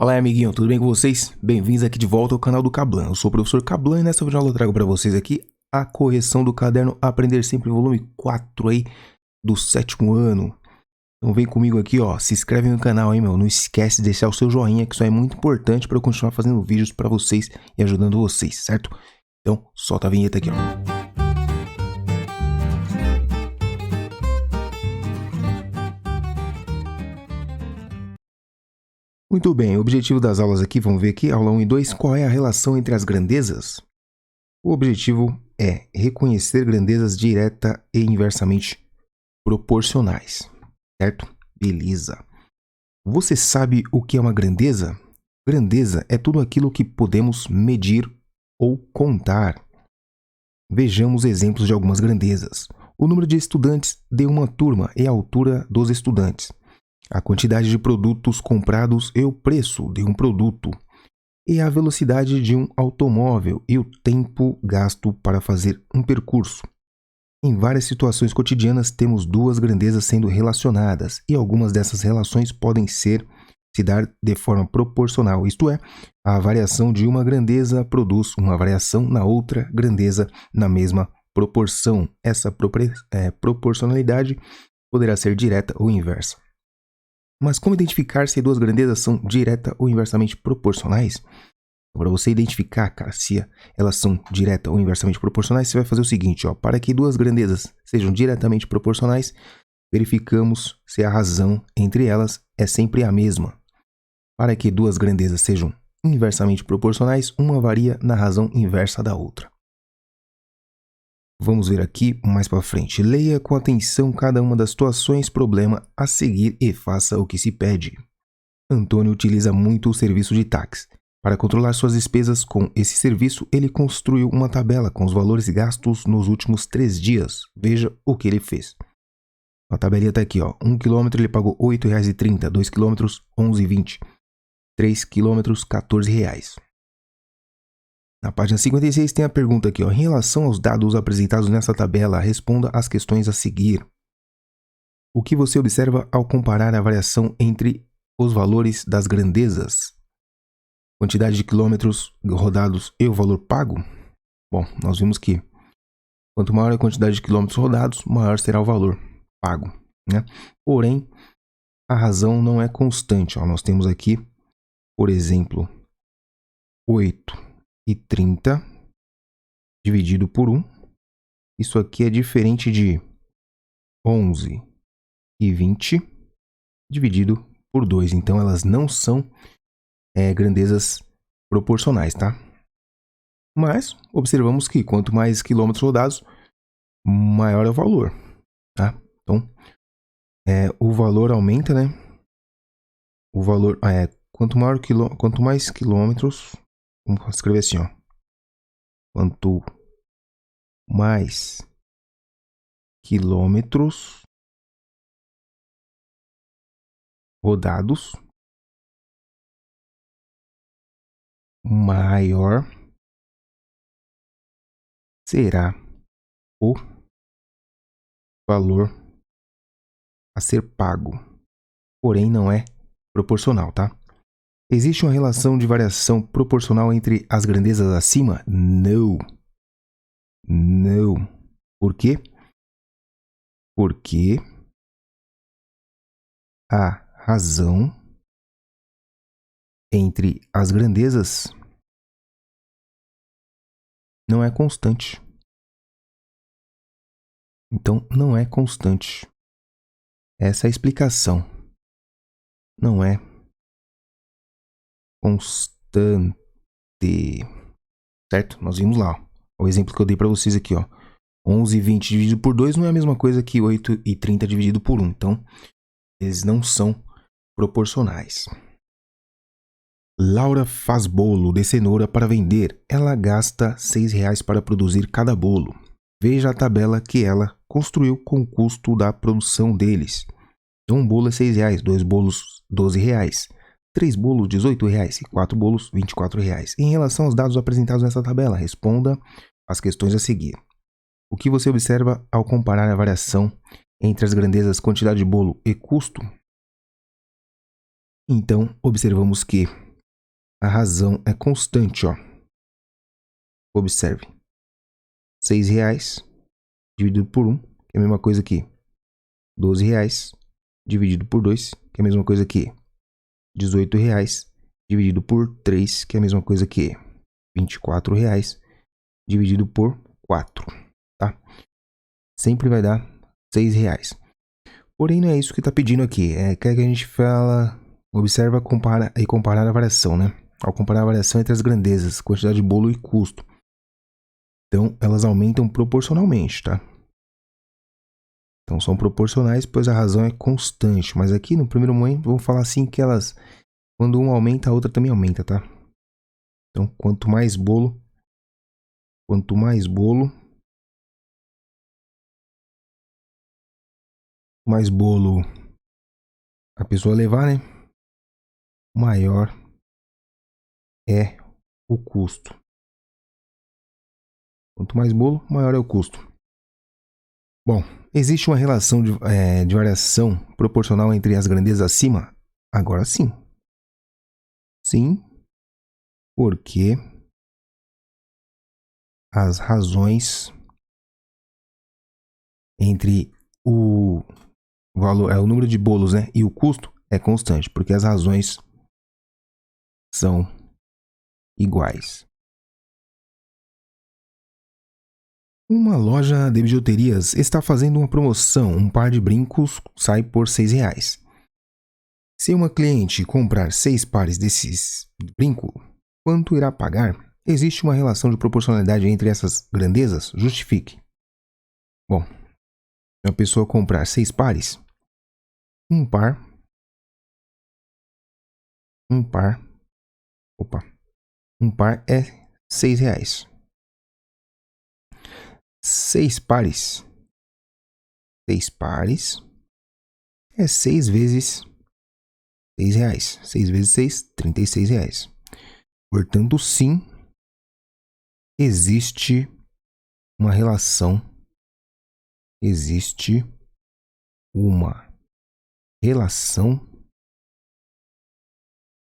Fala aí, amiguinho, tudo bem com vocês? Bem-vindos aqui de volta ao canal do Cablan. Eu sou o professor Cablan e nessa videoaula eu trago para vocês aqui a correção do caderno Aprender Sempre, volume 4 aí do 7º ano. Então vem comigo aqui, ó, se inscreve no canal aí, meu. Não esquece de deixar o seu joinha, que isso aí é muito importante para eu continuar fazendo vídeos para vocês e ajudando vocês, certo? Então solta a vinheta aqui, ó. Muito bem, o objetivo das aulas aqui, vamos ver aqui, aula 1 e 2, qual é a relação entre as grandezas? O objetivo é reconhecer grandezas direta e inversamente proporcionais, certo? Beleza. Você sabe o que é uma grandeza? Grandeza é tudo aquilo que podemos medir ou contar. Vejamos exemplos de algumas grandezas. O número de estudantes de uma turma e a altura dos estudantes. A quantidade de produtos comprados e o preço de um produto. E a velocidade de um automóvel e o tempo gasto para fazer um percurso. Em várias situações cotidianas temos duas grandezas sendo relacionadas e algumas dessas relações podem se dar de forma proporcional, isto é, a variação de uma grandeza produz uma variação na outra grandeza na mesma proporção. Essa proporcionalidade poderá ser direta ou inversa. Mas como identificar se duas grandezas são direta ou inversamente proporcionais? Para você identificar, cara, se elas são direta ou inversamente proporcionais, você vai fazer o seguinte, ó, para que duas grandezas sejam diretamente proporcionais, verificamos se a razão entre elas é sempre a mesma. Para que duas grandezas sejam inversamente proporcionais, uma varia na razão inversa da outra. Vamos ver aqui mais para frente. Leia com atenção cada uma das situações, problema a seguir e faça o que se pede. Antônio utiliza muito o serviço de táxi. Para controlar suas despesas com esse serviço, ele construiu uma tabela com os valores gastos nos últimos 3 dias. Veja o que ele fez. A tabelinha está aqui, ó. 1 km ele pagou R$ 8,30, 2 km R$ 11,20, 3 km R$ 14,00. Na página 56 tem a pergunta aqui, ó. Em relação aos dados apresentados nessa tabela, responda as questões a seguir. O que você observa ao comparar a variação entre os valores das grandezas? Quantidade de quilômetros rodados e o valor pago? Bom, nós vimos que quanto maior a quantidade de quilômetros rodados, maior será o valor pago, né? Porém, a razão não é constante. Ó. Nós temos aqui, por exemplo, 8,30 dividido por 1. Isso aqui é diferente de 11,20 dividido por 2. Então, elas não são grandezas proporcionais, tá? Mas observamos que quanto mais quilômetros rodados, maior é o valor, tá? Então, o valor aumenta, né? O valor quanto mais quilômetros, vamos escrever assim, ó. Quanto mais quilômetros rodados, maior será o valor a ser pago. Porém, não é proporcional, tá? Existe uma relação de variação proporcional entre as grandezas acima? Não. Não. Por quê? Porque a razão entre as grandezas não é constante. Então, não é constante. Essa é a explicação. Não é constante. Certo? Nós vimos lá. Ó. O exemplo que eu dei para vocês aqui, ó. 11,20 dividido por 2 não é a mesma coisa que 8,30 dividido por 1. Então, eles não são proporcionais. Laura faz bolo de cenoura para vender. Ela gasta R$ 6,00 para produzir cada bolo. Veja a tabela que ela construiu com o custo da produção deles. Então, um bolo é R$ 6,00, 2 bolos R$ 12,00, 3 bolos R$ 18,00 e 4 bolos R$ 24,00. Em relação aos dados apresentados nessa tabela, responda as questões a seguir. O que você observa ao comparar a variação entre as grandezas quantidade de bolo e custo? Então, observamos que a razão é constante, ó. Observe. R$6 dividido por 1, que é a mesma coisa que R$12 dividido por 2, que é a mesma coisa que R$18 dividido por 3, que é a mesma coisa que R$24 dividido por 4, tá? Sempre vai dar R$6. Porém, não é isso que está pedindo aqui. Quer que a gente fala, observa e comparar a variação, né? Ao comparar a variação entre as grandezas, quantidade de bolo e custo. Então, elas aumentam proporcionalmente, tá? Então, são proporcionais, pois a razão é constante. Mas aqui, no primeiro momento, vamos falar assim que elas, quando uma aumenta, a outra também aumenta, tá? Então, quanto mais bolo a pessoa levar, né? Maior é o custo. Quanto mais bolo, maior é o custo. Bom, existe uma relação de variação proporcional entre as grandezas acima? Agora sim. Sim, porque as razões entre o valor, o número de bolos, né, e o custo é constante, porque as razões são iguais. Uma loja de bijuterias está fazendo uma promoção. Um par de brincos sai por R$6. Se uma cliente comprar 6 pares desses brincos, quanto irá pagar? Existe uma relação de proporcionalidade entre essas grandezas? Justifique. Bom, se uma pessoa comprar 6 pares, um par é R$6. 6 pares é 6 vezes R$6. 6 vezes 6, R$36. Portanto, sim, existe uma relação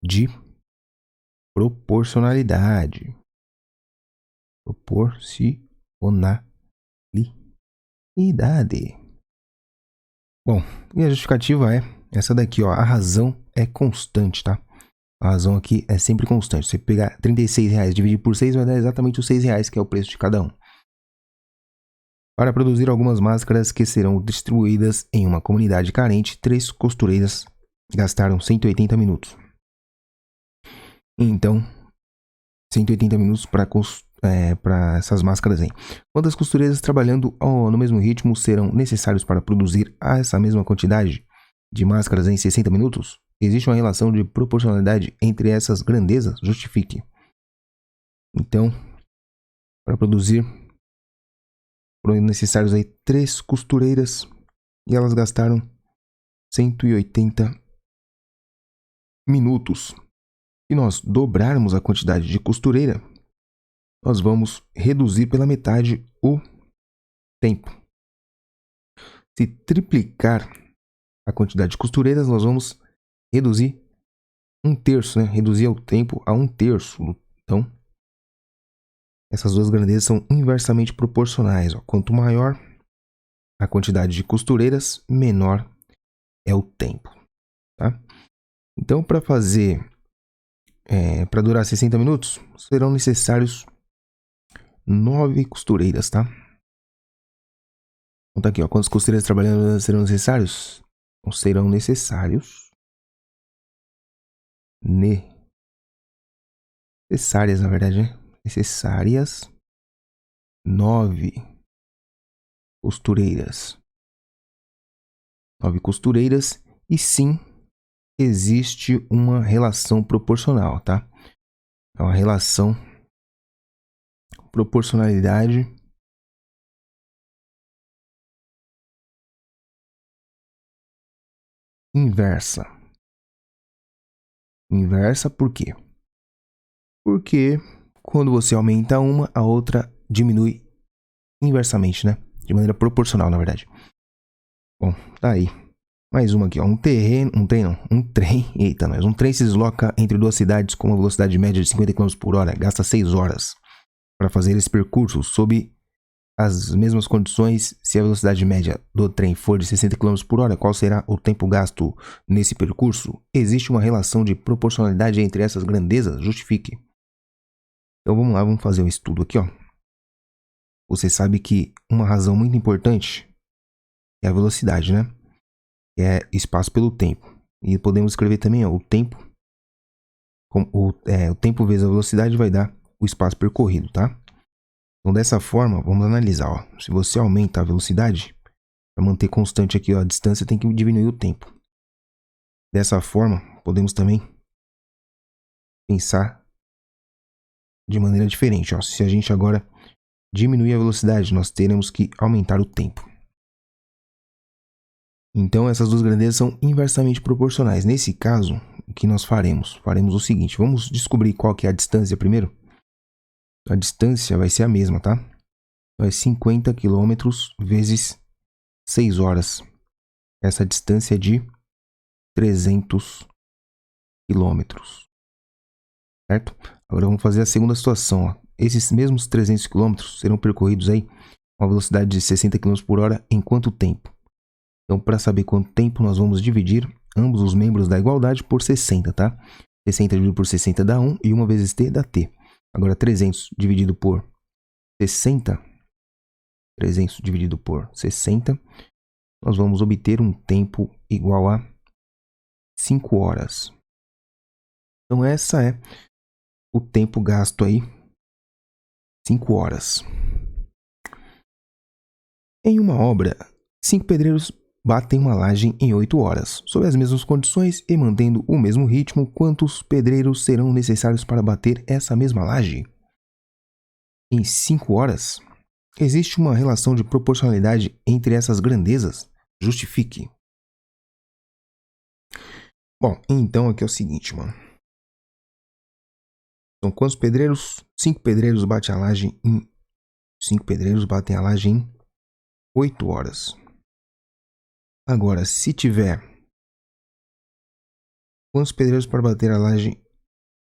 de proporcionalidade. Bom, e a justificativa é essa daqui, ó. A razão é constante, tá? A razão aqui é sempre constante. Se você pegar R$36 e dividir por 6, vai dar exatamente os R$6, que é o preço de cada um. Para produzir algumas máscaras que serão distribuídas em uma comunidade carente, 3 costureiras gastaram 180 minutos. Então, 180 minutos para essas máscaras aí. Quantas costureiras trabalhando no mesmo ritmo serão necessários para produzir essa mesma quantidade de máscaras em 60 minutos? Existe uma relação de proporcionalidade entre essas grandezas? Justifique. Então, para produzir, foram necessários aí 3 costureiras e elas gastaram 180 minutos. Se nós dobrarmos a quantidade de costureira, nós vamos reduzir pela metade o tempo. Se triplicar a quantidade de costureiras, nós vamos reduzir 1/3, né? Reduzir o tempo a 1/3. Então, essas duas grandezas são inversamente proporcionais. Ó. Quanto maior a quantidade de costureiras, menor é o tempo. Tá? Então, para durar 60 minutos, serão necessários 9 costureiras, tá? Então tá aqui, ó. Quantas costureiras trabalhando serão necessários? Então, serão necessários necessárias, na verdade, né? Necessárias 9 costureiras. 9 costureiras e sim, existe uma relação proporcional, tá? É uma relação proporcionalidade inversa. Inversa por quê? Porque quando você aumenta uma, a outra diminui inversamente, né? De maneira proporcional, na verdade. Bom, tá aí. Mais uma aqui, ó. Um trem. Eita, nós. Um trem se desloca entre duas cidades com uma velocidade média de 50 km por hora. Gasta 6 horas para fazer esse percurso. Sob as mesmas condições, se a velocidade média do trem for de 60 km por hora, qual será o tempo gasto nesse percurso? Existe uma relação de proporcionalidade entre essas grandezas? Justifique. Então vamos lá, vamos fazer um estudo aqui, ó. Você sabe que uma razão muito importante é a velocidade, né? Que é espaço pelo tempo. E podemos escrever também, ó, o tempo. O tempo vezes a velocidade vai dar o espaço percorrido, tá? Então dessa forma, vamos analisar, ó. Se você aumenta a velocidade, para manter constante aqui, ó, a distância, tem que diminuir o tempo. Dessa forma, podemos também pensar de maneira diferente, ó. Se a gente agora diminuir a velocidade, nós teremos que aumentar o tempo. Então essas duas grandezas são inversamente proporcionais. Nesse caso, o que nós faremos? Faremos o seguinte, vamos descobrir qual que é a distância primeiro. A distância vai ser a mesma, tá? Então é 50 km vezes 6 horas. Essa distância é de 300 km. Certo? Agora vamos fazer a segunda situação, ó. Esses mesmos 300 km serão percorridos aí com a velocidade de 60 km por hora em quanto tempo? Então, para saber quanto tempo, nós vamos dividir ambos os membros da igualdade por 60, tá? 60 dividido por 60 dá 1 e 1 vezes t dá t. Agora, 300 dividido por 60, 300 dividido por 60, nós vamos obter um tempo igual a 5 horas. Então, essa é o tempo gasto aí, 5 horas. Em uma obra, 5 pedreiros batem uma laje em 8 horas. Sob as mesmas condições e mantendo o mesmo ritmo, quantos pedreiros serão necessários para bater essa mesma laje? Em 5 horas? Existe uma relação de proporcionalidade entre essas grandezas? Justifique. Bom, então aqui é o seguinte, mano. Então, quantos pedreiros? 5 pedreiros batem a laje em 5 pedreiros batem a laje em 8 horas. Agora, se tiver quantos pedreiros para bater a laje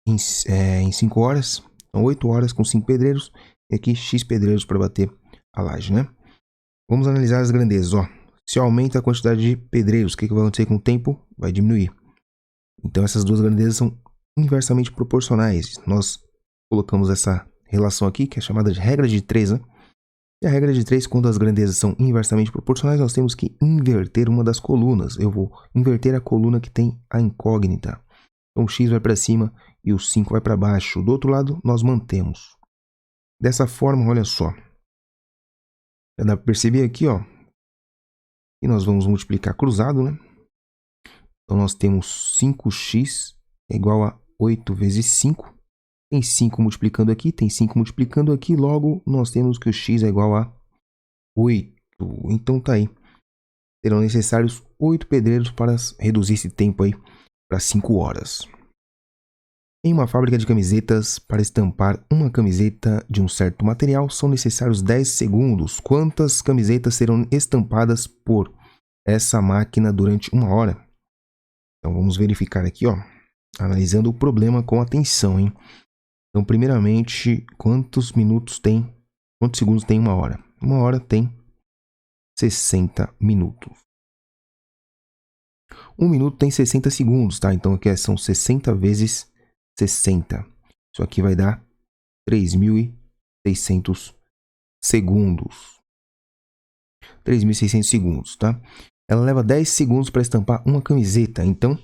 em 5 horas? Então, 8 horas com 5 pedreiros. E aqui, X pedreiros para bater a laje, né? Vamos analisar as grandezas, ó. Se aumenta a quantidade de pedreiros, o que vai acontecer com o tempo? Vai diminuir. Então, essas duas grandezas são inversamente proporcionais. Nós colocamos essa relação aqui, que é chamada de regra de 3, né? E a regra de 3, quando as grandezas são inversamente proporcionais, nós temos que inverter uma das colunas. Eu vou inverter a coluna que tem a incógnita. Então, o x vai para cima e o 5 vai para baixo. Do outro lado, nós mantemos. Dessa forma, olha só. Já dá para perceber aqui, ó. E nós vamos multiplicar cruzado, né? Então, nós temos 5x é igual a 8 vezes 5. Tem 5 multiplicando aqui, tem 5 multiplicando aqui. Logo, nós temos que o x é igual a 8. Então, tá aí. Serão necessários 8 pedreiros para reduzir esse tempo aí para 5 horas. Em uma fábrica de camisetas, para estampar uma camiseta de um certo material, são necessários 10 segundos. Quantas camisetas serão estampadas por essa máquina durante 1 hora? Então, vamos verificar aqui, ó, analisando o problema com atenção, hein? Então, primeiramente, quantos segundos tem 1 hora? 1 hora tem 60 minutos. 1 minuto tem 60 segundos, tá? Então, aqui são 60 vezes 60. Isso aqui vai dar 3.600 segundos. 3.600 segundos, tá? Ela leva 10 segundos para estampar uma camiseta. Então,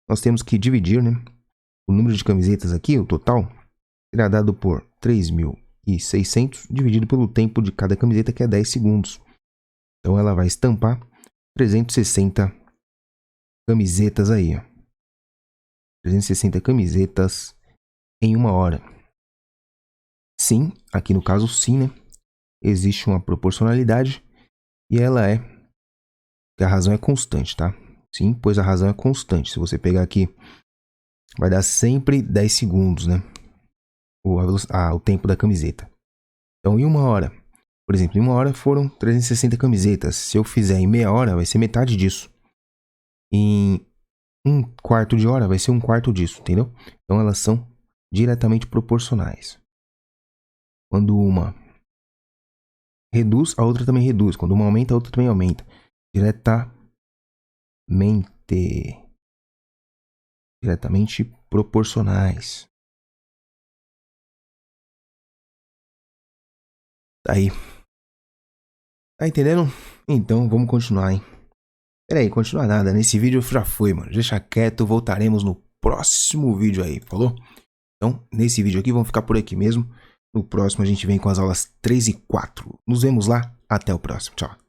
nós temos que dividir, né? O número de camisetas aqui, o total, será dado por 3.600 dividido pelo tempo de cada camiseta, que é 10 segundos. Então, ela vai estampar 360 camisetas aí, ó. 360 camisetas em 1 hora. Sim, aqui no caso sim, né? Existe uma proporcionalidade e ela é que a razão é constante, tá? Sim, pois a razão é constante. Se você pegar aqui, vai dar sempre 10 segundos, né? O tempo da camiseta. Então, em 1 hora, por exemplo, em 1 hora foram 360 camisetas. Se eu fizer em meia hora, vai ser metade disso. em 1/4 de hora vai ser 1/4 disso, entendeu? Então elas são diretamente proporcionais. Quando uma reduz, a outra também reduz. Quando uma aumenta, a outra também aumenta. Diretamente proporcionais. Tá aí. Tá entendendo? Então vamos continuar, hein? Pera aí, continuar nada. Nesse vídeo já foi, mano. Deixa quieto, voltaremos no próximo vídeo aí, falou? Então, nesse vídeo aqui, vamos ficar por aqui mesmo. No próximo a gente vem com as aulas 3 e 4. Nos vemos lá. Até o próximo. Tchau.